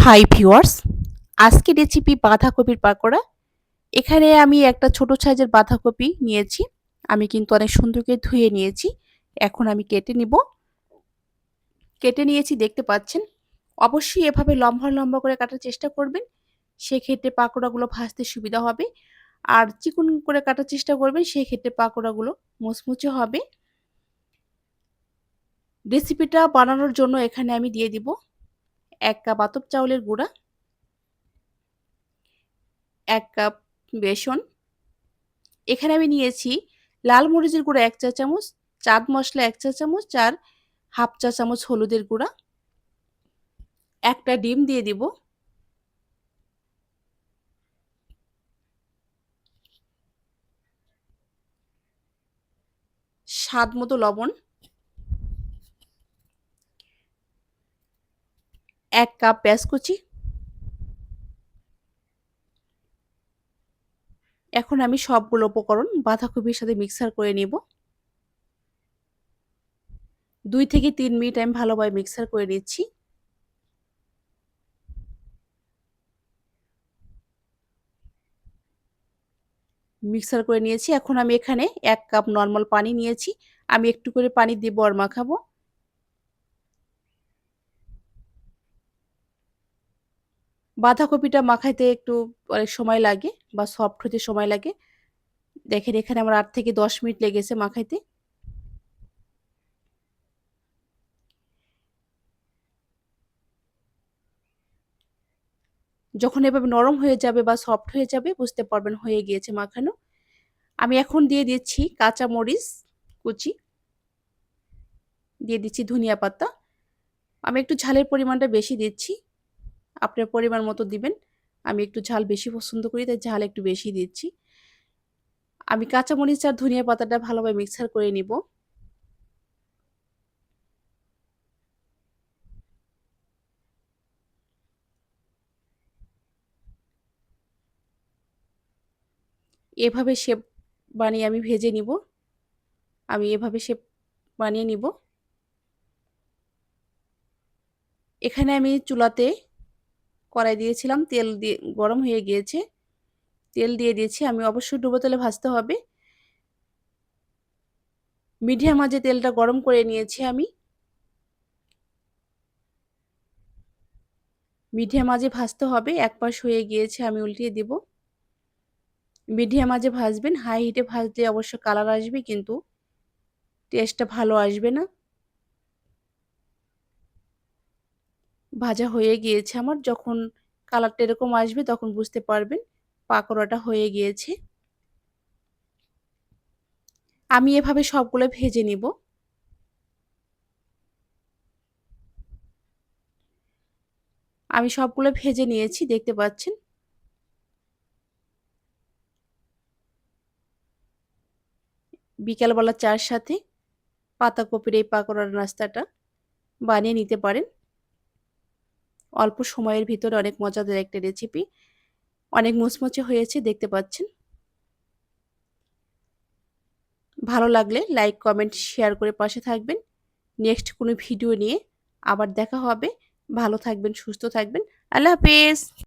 Hi viewers, আজকে recipe বাঁধাকপির পাকোড়া। এখানে আমি একটা ছোট সাইজের বাঁধাকপি নিয়েছি। আমি কিন্তু অনেক সুন্দর করে ধুয়ে নিয়েছি। এখন আমি কেটে নিব। কেটে নিয়েছি দেখতে পাচ্ছেন। অবশ্যই এভাবে লম্বা লম্বা করে কাটার চেষ্টা করবেন। সেক্ষেত্রে পাকোড়াগুলো ভাজতে সুবিধা হবে। আর চিকন করে কাটার চেষ্টা করবেন, সেক্ষেত্রে পাকোড়াগুলো মুচমুচে হবে। রেসিপিটা বানানোর জন্য এখানে আমি দিয়ে দিব 1 কাপ আতপ চাউলের গুঁড়া, 1 কাপ বেসন। এখানে আমি নিয়েছি লাল মরিচের গুঁড়া 1 চা চামচ, চাট মসলা 1 চা চামচ, আর হাফ চা চামচ হলুদের গুঁড়া। একটা ডিম দিয়ে দিব। স্বাদ মতো লবণ, 1 কাপ পেঁয়াজ কুচি। এখন আমি সবগুলো উপকরণ বাঁধাকপির সাথে মিক্সার করে নিব। 2 থেকে 3 মিনিট আমি ভালোভাবে মিক্সার করে নিচ্ছি। মিক্সার করে নিয়েছি। এখন আমি এখানে 1 কাপ নরমাল পানি নিয়েছি। আমি একটু করে পানি দিব আর মাখাবো। বাঁধাকপিটা মাখাইতে একটু অনেক সময় লাগে বা সফট হতে সময় লাগে। দেখেন এখানে আমার 8 থেকে 10 মিনিট লেগেছে মাখাইতে। যখন এভাবে নরম হয়ে যাবে বা সফট হয়ে যাবে বুঝতে পারবেন হয়ে গিয়েছে মাখানো। আমি এখন দিয়ে দিচ্ছি কাঁচা মরিচ কুচি, দিয়ে দিচ্ছি ধনিয়া পাতা। আমি একটু ঝালের পরিমাণটা বেশি দিচ্ছি, আপনার পরিমাণ মতো দিবেন। আমি একটু ঝাল বেশি পছন্দ করি, তাই ঝাল একটু বেশি দিচ্ছি। আমি কাঁচা মরিচ আর ধনিয়া পাতাটা ভালোভাবে মিক্সার করে নিব। এভাবে শেপ বানিয়ে আমি ভেজে নিব। আমি এভাবে শেপ বানিয়ে নিব। এখানে আমি চুলাতে কড়াই দিয়েছিলাম, তেল দিয়ে গরম হয়ে গিয়েছে। তেল দিয়ে দিয়েছি। আমি অবশ্যই ডুবো তেলে ভাজতে হবে। মিডিয়াম আঁচে তেলটা গরম করে নিয়েছি আমি। মিডিয়াম আঁচে ভাজতে হবে। এক পাশ হয়ে গিয়েছে, আমি উল্টিয়ে দিব। মিডিয়াম আঁচে ভাজবেন। হাই হিটে ভাজলে অবশ্য কালার আসবে, কিন্তু টেস্টটা ভালো আসবে না। ভাজা হয়ে গিয়েছে আমার। যখন কালারটা এরকম আসবে তখন বুঝতে পারবেন পাকোড়াটা হয়ে গিয়েছে। আমি এভাবে সবগুলো ভেজে নিব। আমি সবগুলো ভেজে নিয়েছি দেখতে পাচ্ছেন। বিকালবেলা চার সাথে পাতাকপির এই পাকোড়ার নাস্তাটা বানিয়ে নিতে পারেন। অল্প সময়ের ভিতরে অনেক মজাদার একটা রেসিপি। অনেক মুচমুচে হয়েছে দেখতে পাচ্ছেন। ভালো লাগলে লাইক, কমেন্ট, শেয়ার করে পাশে থাকবেন। নেক্সট কোনো ভিডিও নিয়ে আবার দেখা হবে। ভালো থাকবেন, সুস্থ থাকবেন। আল্লাহ হাফেজ।